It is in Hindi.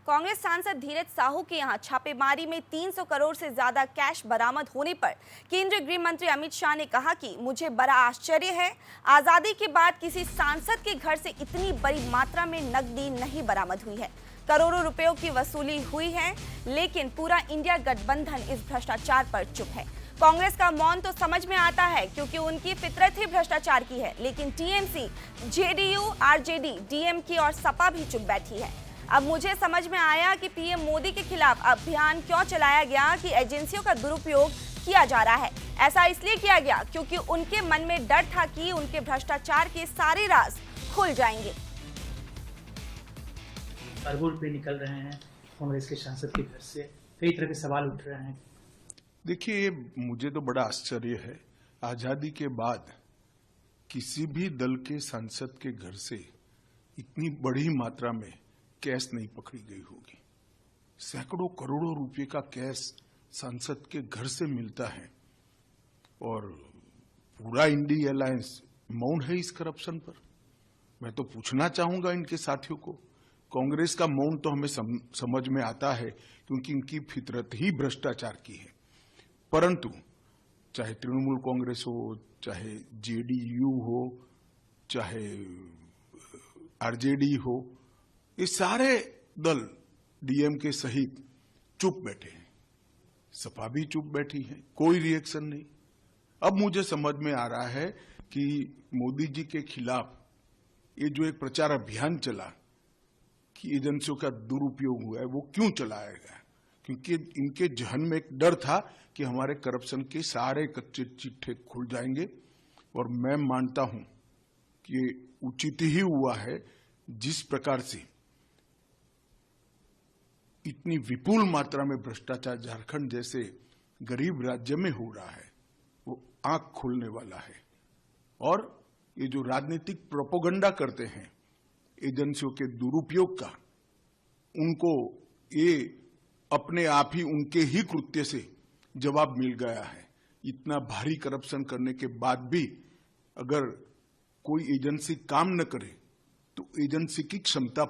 कांग्रेस सांसद धीरज साहू के यहां छापेमारी में 300 करोड़ से ज्यादा कैश बरामद होने पर केंद्रीय गृह मंत्री अमित शाह ने कहा कि मुझे बड़ा आश्चर्य है, आजादी के बाद किसी सांसद के घर से इतनी बड़ी मात्रा में नकदी नहीं बरामद हुई है। करोड़ों रुपयों की वसूली हुई है, लेकिन पूरा इंडिया गठबंधन इस भ्रष्टाचार पर चुप है। कांग्रेस का मौन तो समझ में आता है क्योंकि उनकी फितरत ही भ्रष्टाचार की है, लेकिन टीएमसी, जेडीयू, आरजेडी, डीएमके और सपा भी चुप बैठी है। अब मुझे समझ में आया कि पीएम मोदी के खिलाफ अभियान क्यों चलाया गया कि एजेंसियों का दुरुपयोग किया जा रहा है। ऐसा इसलिए किया गया क्योंकि उनके मन में डर था कि उनके भ्रष्टाचार के सारे राज खुल जाएंगे। अरबों रुपए निकल रहे हैं कांग्रेस के सांसद के घर से, कई तरह के सवाल उठ रहे हैं। देखिए, मुझे तो बड़ा आश्चर्य है, आजादी के बाद किसी भी दल के सांसद के घर से इतनी बड़ी मात्रा में कैश नहीं पकड़ी गई होगी। सैकड़ों करोड़ों रुपए का कैश सांसद के घर से मिलता है और पूरा इंडिया अलायंस मौन है इस करप्शन पर। मैं तो पूछना चाहूंगा इनके साथियों को, कांग्रेस का मौन तो हमें समझ में आता है क्योंकि इनकी फितरत ही भ्रष्टाचार की है, परंतु चाहे तृणमूल कांग्रेस हो, चाहे जेडीयू हो, चाहे आरजेडी हो, ये सारे दल डीएमके सहित चुप बैठे हैं। सपा भी चुप बैठी है, कोई रिएक्शन नहीं। अब मुझे समझ में आ रहा है कि मोदी जी के खिलाफ ये जो एक प्रचार अभियान चला कि एजेंसियों का दुरुपयोग हुआ है, वो क्यों चलाया गया? क्योंकि इनके जहन में एक डर था कि हमारे करप्शन के सारे कच्चे चिट्ठे खुल जाएंगे। और मैं मानता हूं कि ये उचित ही हुआ है। जिस प्रकार से इतनी विपुल मात्रा में भ्रष्टाचार झारखंड जैसे गरीब राज्य में हो रहा है, वो आंख खोलने वाला है। और ये जो राजनीतिक प्रोपेगेंडा करते हैं एजेंसियों के दुरुपयोग का, उनको ये अपने आप ही उनके ही कृत्य से जवाब मिल गया है। इतना भारी करप्शन करने के बाद भी अगर कोई एजेंसी काम न करे तो एजेंसी की क्षमता